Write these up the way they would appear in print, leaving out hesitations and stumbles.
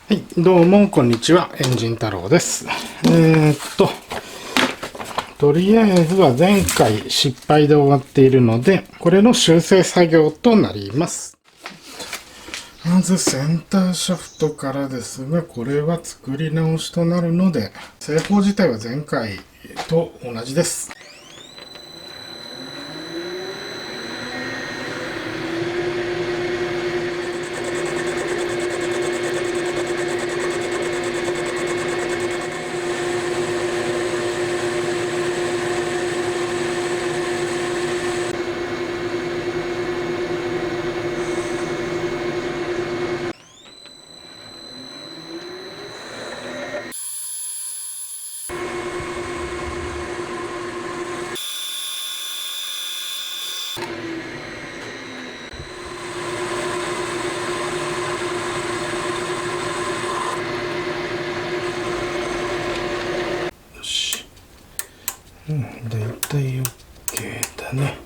はい、どうもこんにちは、エンジン太郎です。とりあえずは前回失敗で終わっているので、これの修正作業となります。まずセンターシャフトからですが、これは作り直しとなるので、製法自体は前回と同じです。だいたい OK だね。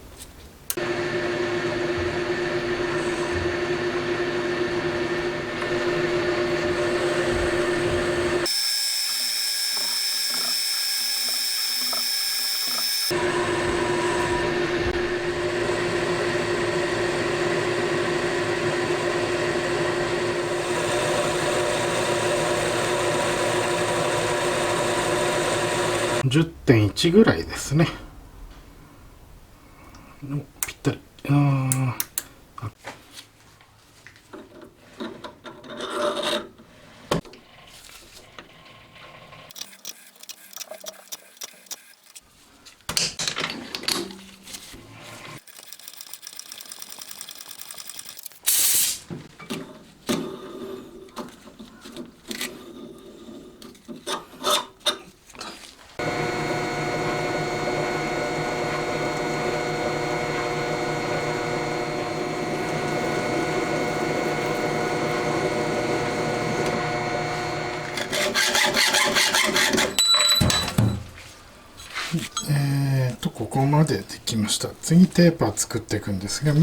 10.1 ぐらいですね。ぴったり。ここまでできました。次テーパー作っていくんですが、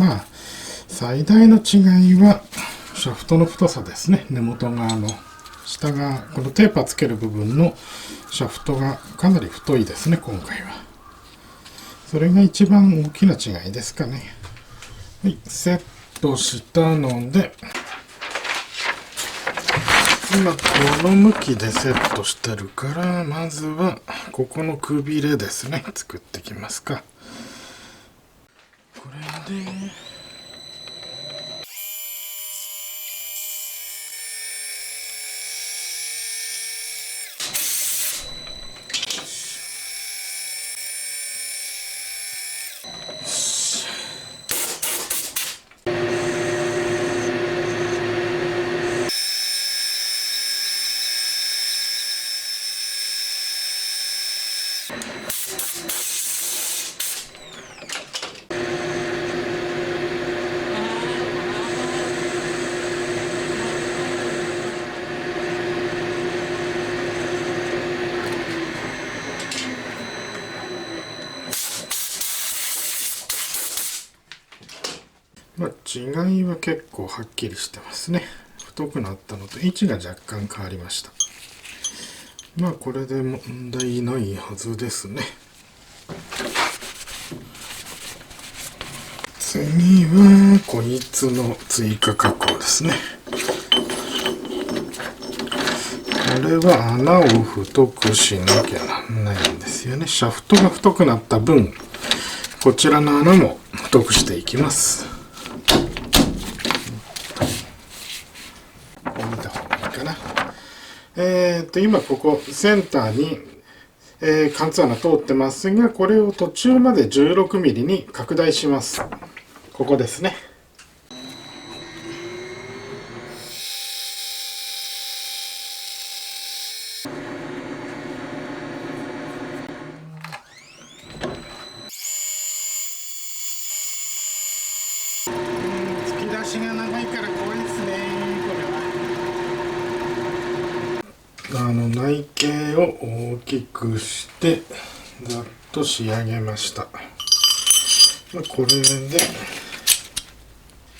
最大の違いはシャフトの太さですね。根元側の下が、このテーパーつける部分のシャフトがかなり太いですね、今回は。それが一番大きな違いですかね。はい、セットしたので、今この向きでセットしてるから、まずはここのくびれですね、作っていきますか。これで違いは結構はっきりしてますね。太くなったのと位置が若干変わりました。これで問題ないはずですね。次はこいつの追加加工ですね。これは穴を太くしなきゃなんないんですよね。シャフトが太くなった分、こちらの穴も太くしていきます。見た方がいいかな。今ここセンターに、貫通穴通ってますが、これを途中まで 16mm に拡大します。ここですね。突き出しが長いから怖いですね、これは。内径を大きくしてざっと仕上げました。これで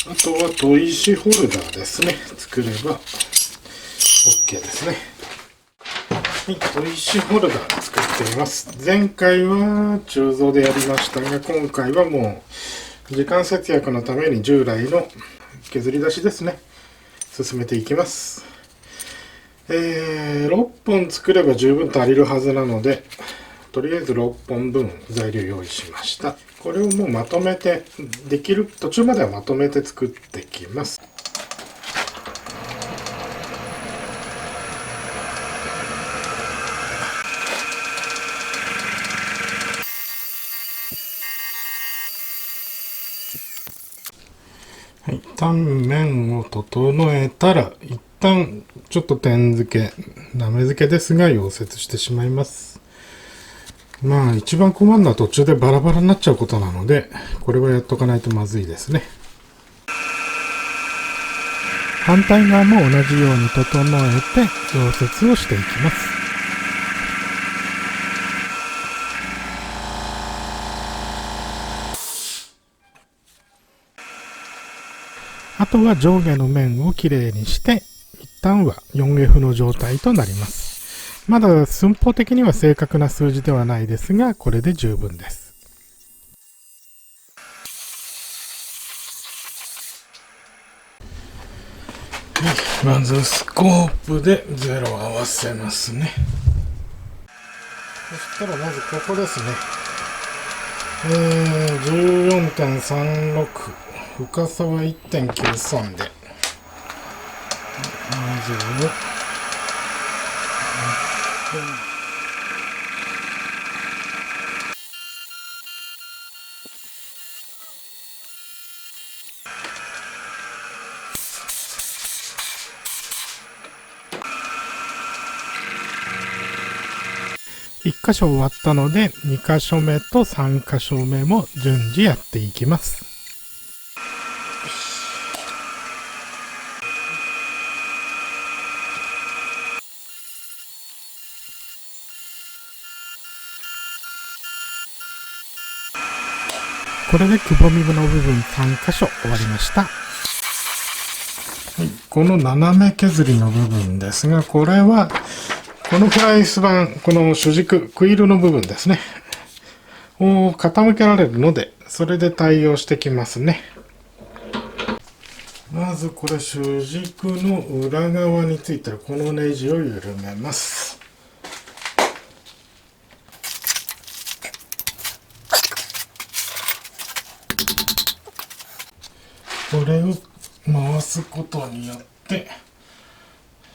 あとは砥石ホルダーですね、作れば OK ですね。はい、砥石ホルダー作っています。前回は鋳造でやりましたが、今回はもう時間節約のために従来の削り出しですね、進めていきます。6本作れば十分足りるはずなので、とりあえず6本分材料用意しました。これをもうまとめて、できる途中まではまとめて作っていきます。はい、タンメンを整えたら、一旦ちょっと点付け、なめ付けですが溶接してしまいます。まあ一番困るのは途中でバラバラになっちゃうことなので、これはやっとかないとまずいですね。反対側も同じように整えて溶接をしていきます。あとは上下の面をきれいにして、一旦は 4F の状態となります。まだ寸法的には正確な数字ではないですが、これで十分です。まずスコープで0を合わせますね。そしたらまずここですね。14.36 深さは 1.93 でまず1箇所終わったので2箇所目と3箇所目も順次やっていきます。これでくぼみの部分3箇所終わりました。はい、この斜め削りの部分ですが、これはこのフライス板、この主軸、クイルの部分ですね。を傾けられるので、それで対応してきますね。まずこれ主軸の裏側についてるこのネジを緩めます。これを回すことによって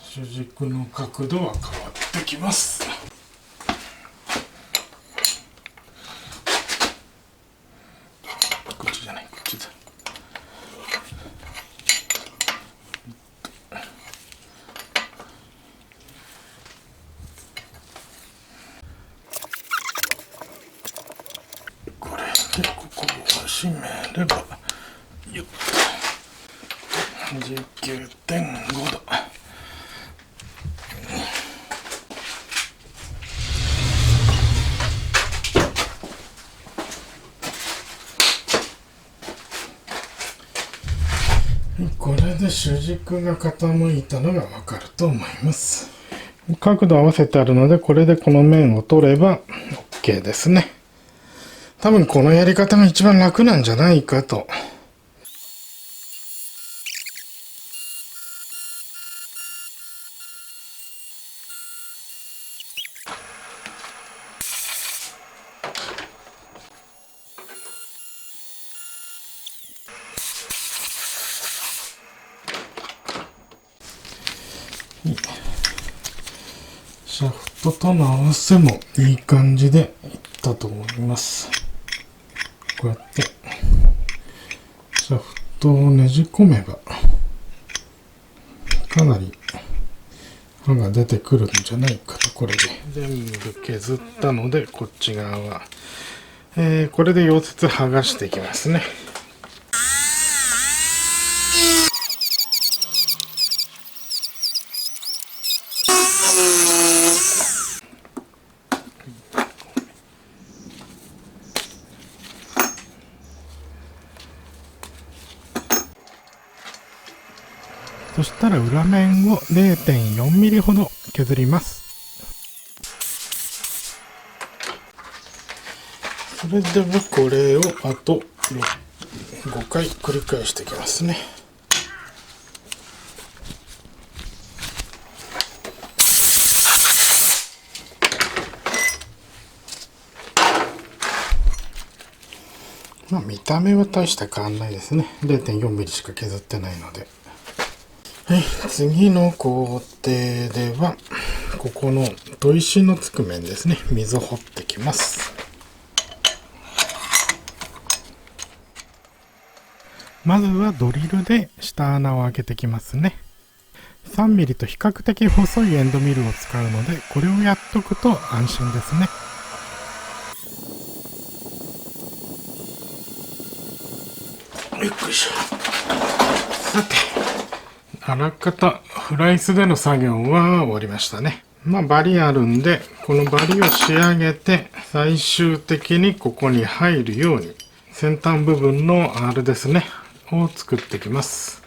主軸の角度は変わってきます。こっちじゃない、こっちだ。これでここを締めればよっ19.5 度。これで主軸が傾いたのがわかると思います。角度合わせてあるので、これでこの面を取れば OK ですね。多分このやり方が一番楽なんじゃないかと。シャフトとの合わせもいい感じでいったと思います。こうやってシャフトをねじ込めばかなり刃が出てくるんじゃないかと。これで全部削ったので、こっち側は、これで溶接剥がしていきますね。そしたらら裏面を 0.4 ミリほど削ります。それではこれをあと5回繰り返していきますね。見た目は大して変わんないですね。0.4 ミリしか削ってないので。はい、次の工程では、ここの砥石のつく面ですね。溝を掘ってきます。まずはドリルで下穴を開けてきますね。3ミリと比較的細いエンドミルを使うので、これをやっとくと安心ですね。よいしょ。さて、あらかたフライスでの作業は終わりましたね。バリあるんで、このバリを仕上げて、最終的にここに入るように、先端部分の R ですね、を作っていきます。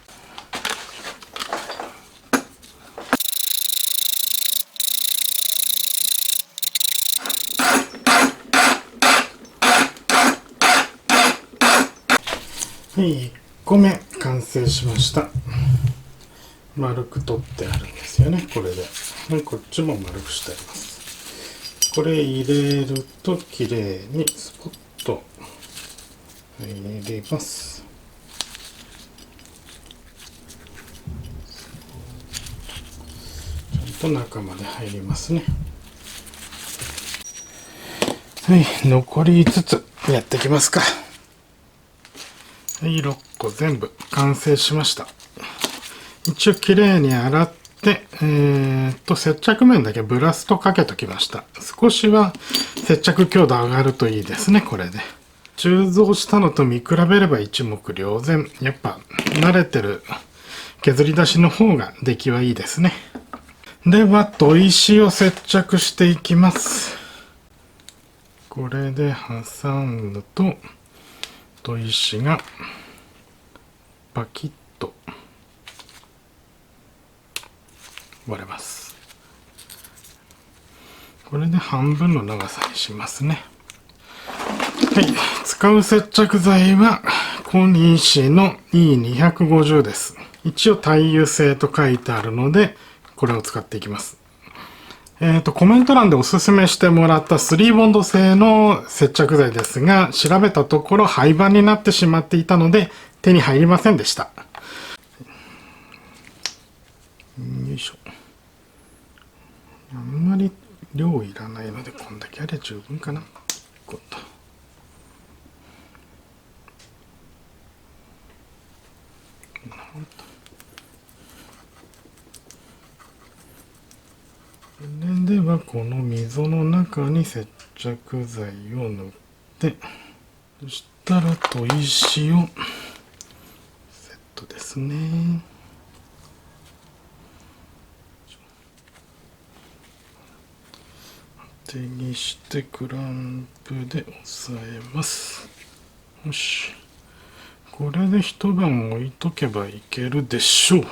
はい、1個目完成しました。丸く取ってあるんですよね、これで。こっちも丸くしてあります。これ入れるときれいにスポッと入れます。ちゃんと中まで入りますね。はい、残り5つやっていきますか。はい、6個全部完成しました。一応きれいに洗って、接着面だけブラストかけときました。少しは接着強度上がるといいですね、これで。鋳造したのと見比べれば一目瞭然。やっぱ慣れてる削り出しの方が出来はいいですね。では、砥石を接着していきます。これで挟むと、砥石がパキッと割れます。これで半分の長さにしますね。はい、使う接着剤はコニシの E250 です。一応耐油性と書いてあるので、これを使っていきます。コメント欄でおすすめしてもらった3ボンド製の接着剤ですが、調べたところ廃盤になってしまっていたので手に入りませんでした。よいしょ。あんまり量いらないのでこんだけあれば十分かな。こうと。それではこの溝の中に接着剤を塗って、そしたら砥石をセットですね。手にしてクランプで押さえます。よし。これで一晩置いとけばいけるでしょう。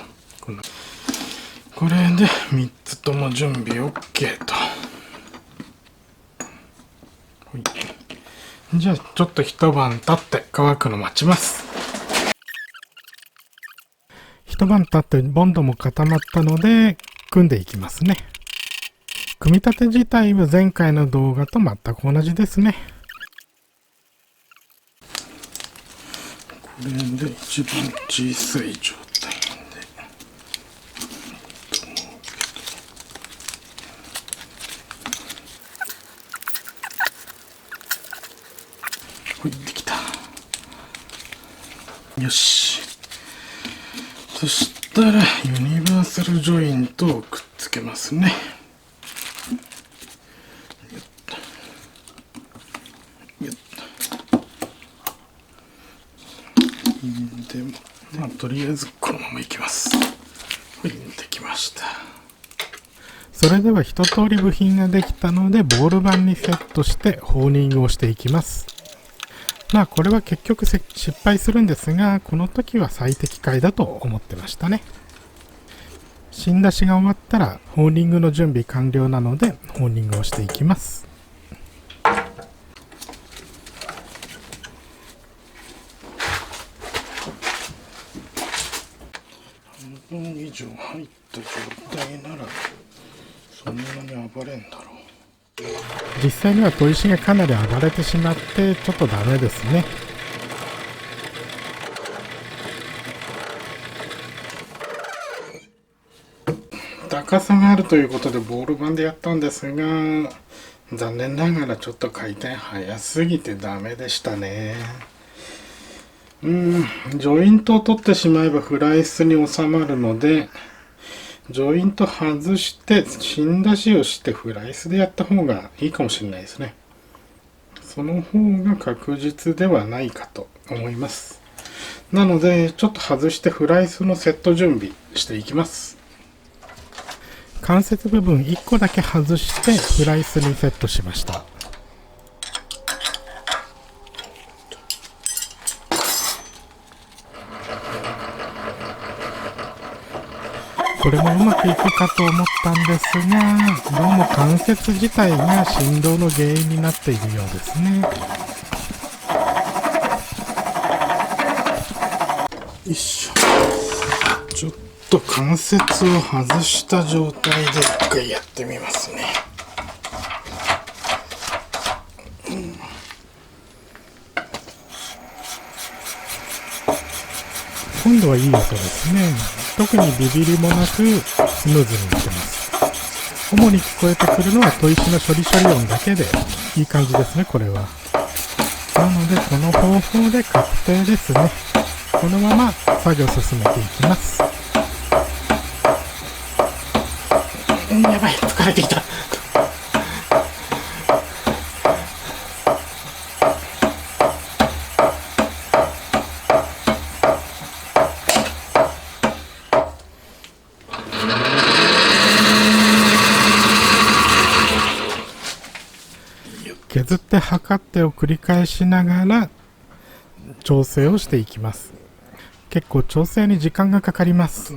これで3つとも準備 OK と。じゃあちょっと一晩経って乾くの待ちます。一晩経ってボンドも固まったので組んでいきますね。組み立て自体は前回の動画と全く同じですね。これで一番小さい状態で。ほい、できた。よし。そしたらユニバーサルジョイントをくっつけますね。でも、とりあえずこのままいきます。はい、できました。それでは一通り部品ができたので、ボール板にセットしてホーニングをしていきます。これは結局失敗するんですが、この時は最適解だと思ってましたね。芯出しが終わったらホーリングの準備完了なのでホーリングをしていきます。半分以上入った状態ならそんなに暴れんだろう。実際には砥石がかなり暴れてしまってちょっとダメですね。高さがあるということでボール盤でやったんですが、残念ながらちょっと回転早すぎてダメでしたね。ジョイントを取ってしまえばフライスに収まるので、ジョイント外して芯出しをしてフライスでやった方がいいかもしれないですね。その方が確実ではないかと思います。なのでちょっと外してフライスのセット準備していきます。関節部分1個だけ外してフライスにセットしました。これもうまくいくかと思ったんですが、どうも関節自体が振動の原因になっているようですね。よいしょ。ちょっと関節を外した状態で一回やってみますね。今度はいい音ですね。特にビビりもなくスムーズにいってます。主に聞こえてくるのは砥石の処理音だけでいい感じですね、これは。なのでこの方法で確定ですね。このまま作業を進めていきます。やばい、疲れてきた。削って測ってを繰り返しながら調整をしていきます。結構調整に時間がかかります。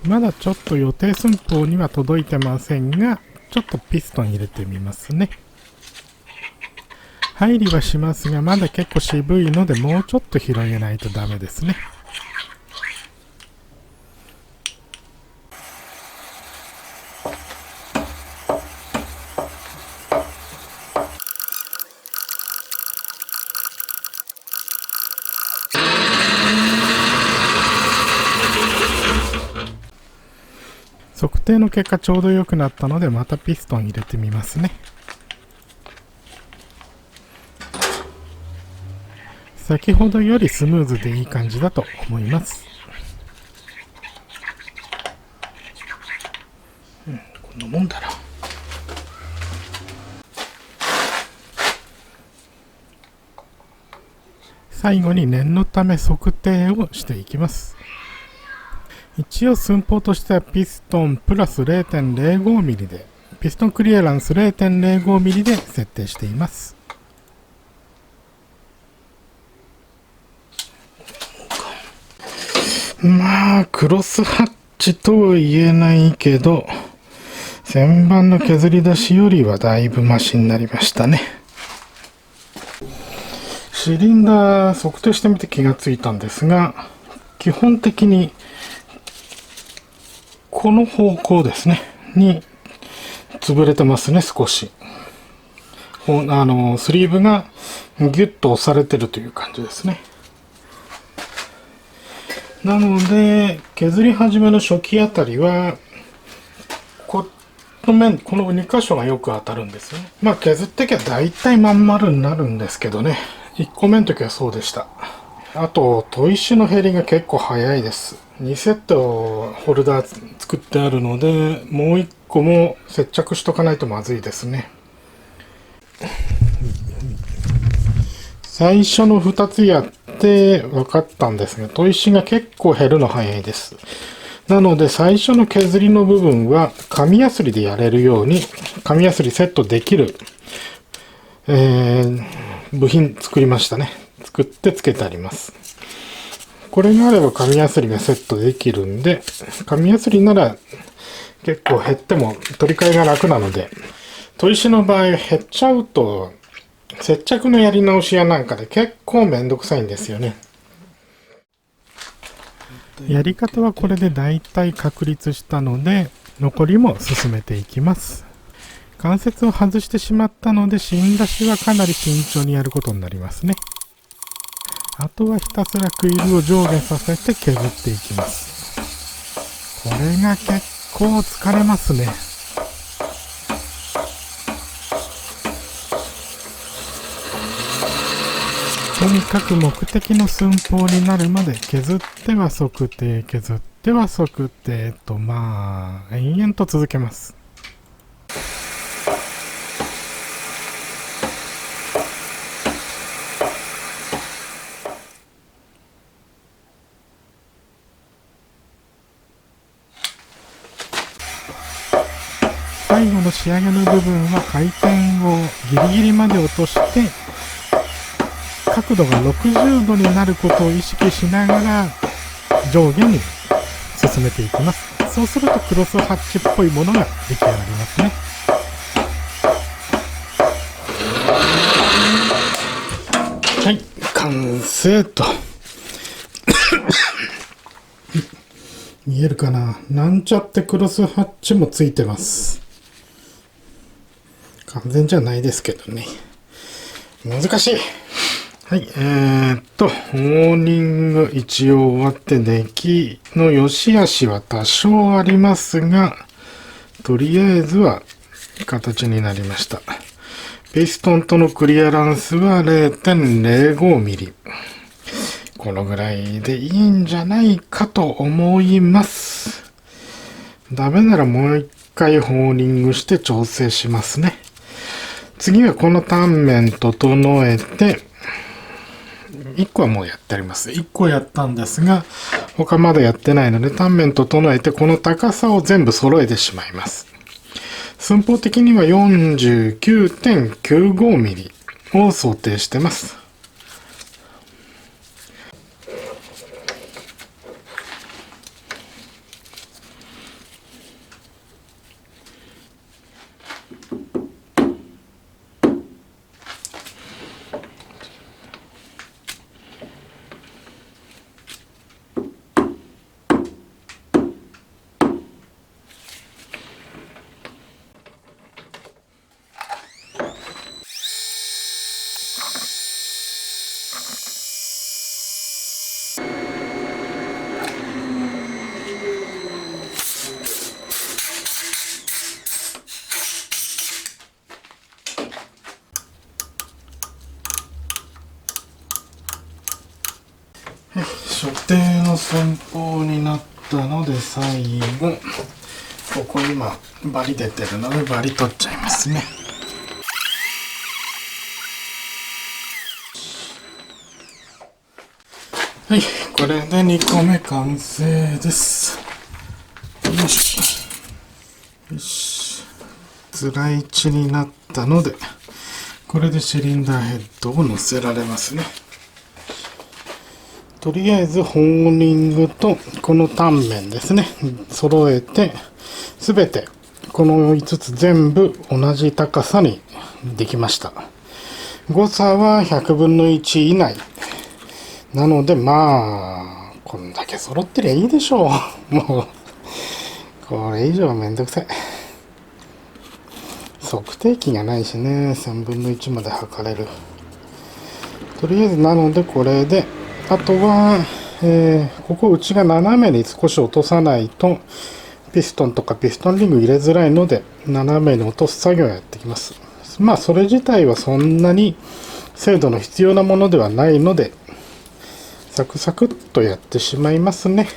まだちょっと予定寸法には届いてませんが、ちょっとピストン入れてみますね。入りはしますが、まだ結構渋いのでもうちょっと広げないとダメですね。測定の結果ちょうど良くなったのでまたピストン入れてみますね。先ほどよりスムーズでいい感じだと思います。こんなもんだな。最後に念のため測定をしていきます。一応寸法としてはピストンプラス 0.05mm で、ピストンクリアランス 0.05mm で設定しています。まあクロスハッチとは言えないけど、旋盤の削り出しよりはだいぶマシになりましたね。シリンダー測定してみて気がついたんですが、基本的にこの方向ですねに潰れてますね。少しスリーブがギュッと押されてるという感じですね。なので削り始めの初期あたりはこの2箇所がよく当たるんですよね。まあ削ってきゃ大体まん丸になるんですけどね、1個目の時はそうでした。あと砥石の減りが結構早いです。2セットホルダー作ってあるので、もう1個も接着しとかないとまずいですね。最初の2つやって分かったんですが、砥石が結構減るの早いです。なので最初の削りの部分は紙やすりでやれるように、紙やすりセットできる、部品作りましたね。作ってつけてあります。これがあれば紙やすりがセットできるんで、紙やすりなら結構減っても取り替えが楽なので、砥石の場合減っちゃうと接着のやり直しやなんかで結構めんどくさいんですよね。やり方はこれでだいたい確立したので、残りも進めていきます。関節を外してしまったので、芯出しはかなり慎重にやることになりますね。あとはひたすらクイルを上下させて削っていきます。これが結構疲れますね。とにかく目的の寸法になるまで削っては測定、削っては測定と、延々と続けます。最後の仕上げの部分は回転をギリギリまで落として、角度が60度になることを意識しながら上下に進めていきます。そうするとクロスハッチっぽいものが出来上がりますね。はい、完成と。見えるかな？なんちゃってクロスハッチもついてます。完全じゃないですけどね。難しい。はい、オーニング一応終わって出来の良し悪しは多少ありますが、とりあえずは形になりました。ピストンとのクリアランスは 0.05 ミリ。このぐらいでいいんじゃないかと思います。ダメならもう一回ホーニングして調整しますね。次はこのタンメン整えて、1個はもうやってあります。1個やったんですが、他まだやってないので、タンメン整えてこの高さを全部揃えてしまいます。寸法的には 49.95 ミリを想定してます。所定の寸法になったので、最後ここ今バリ出てるのでバリ取っちゃいますね。はい、これで2個目完成です。よしよし、ずらい位置になったので、これでシリンダーヘッドを乗せられますね。とりあえずホーニングとこのタンメンですね、揃えて、すべてこの5つ全部同じ高さにできました。誤差は100分の1以内なので、こんだけ揃ってりゃいいでしょう。もうこれ以上めんどくさい。測定器がないしね、1000分の1まで測れる。とりあえずなのでこれで、あとは、ここ内が斜めに少し落とさないとピストンとかピストンリング入れづらいので、斜めに落とす作業をやっていきます。それ自体はそんなに精度の必要なものではないので、サクサクっとやってしまいますね。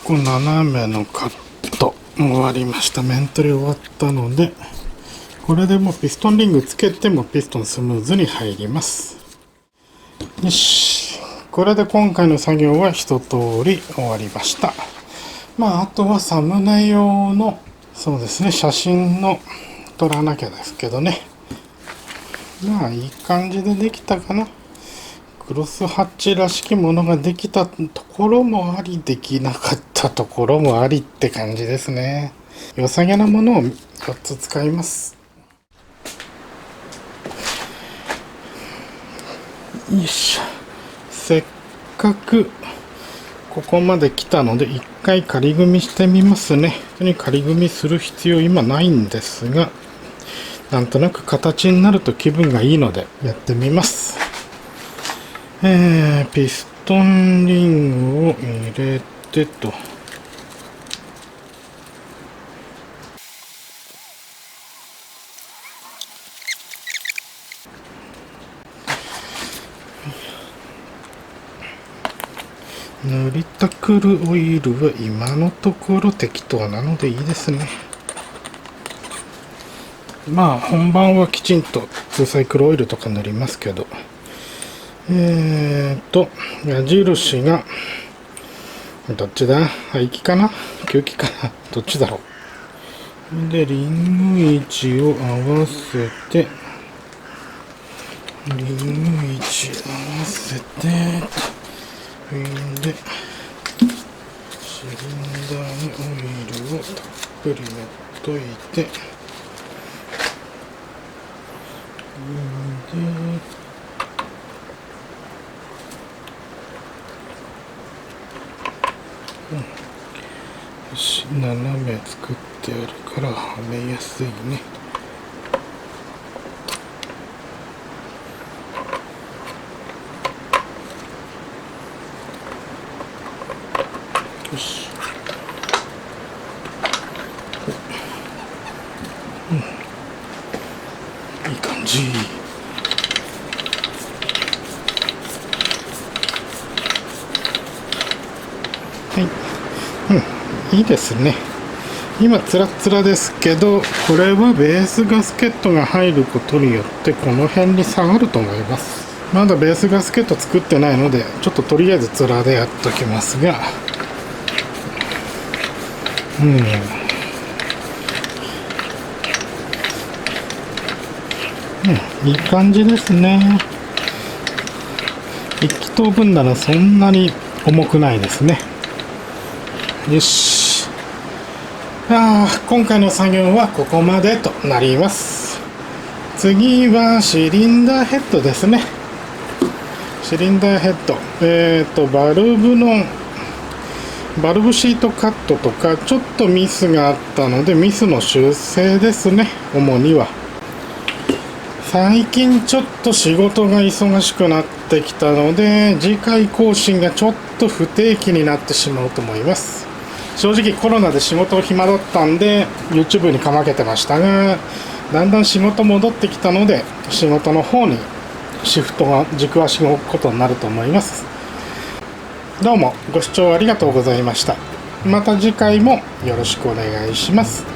こ斜めのカット終わりました。面取り終わったので、これでもうピストンリングつけてもピストンスムーズに入ります。よし、これで今回の作業は一通り終わりました。あとはサムネ用のそうですね、写真の撮らなきゃですけどね。いい感じでできたかな。クロスハッチらしきものができたところもあり、できなかったところもありって感じですね。良さげなものを4つ使います。よいしょ。せっかくここまで来たので一回仮組みしてみますね。本当に仮組みする必要今ないんですが、なんとなく形になると気分がいいのでやってみます。ピストンリングを入れてと。塗りたくるオイルは今のところ適当なのでいいですね。本番はきちんとツーサイクルオイルとか塗りますけど、矢印がどっちだ？排気かな？吸気かな？どっちだろう。で、リング位置を合わせて、リング位置合わせて、で、シリンダーにオイルをたっぷり塗っといて、よし、斜め作ってあるからはめやすいね。よし、いい感じ。はい、いいですね。今ツラツラですけど、これはベースガスケットが入ることによってこの辺に下がると思います。まだベースガスケット作ってないので、ちょっととりあえずツラでやっときますが、いい感じですね。1気筒分ならそんなに重くないですね。よし。今回の作業はここまでとなります。次はシリンダーヘッドですね。シリンダーヘッド。バルブシートカットとかちょっとミスがあったので、ミスの修正ですね。主には。最近ちょっと仕事が忙しくなってきたので、次回更新がちょっと不定期になってしまうと思います。正直コロナで仕事暇だったんで YouTube にかまけてましたが、だんだん仕事戻ってきたので仕事の方にシフトが軸足が置くことになると思います。どうもご視聴ありがとうございました。また次回もよろしくお願いします。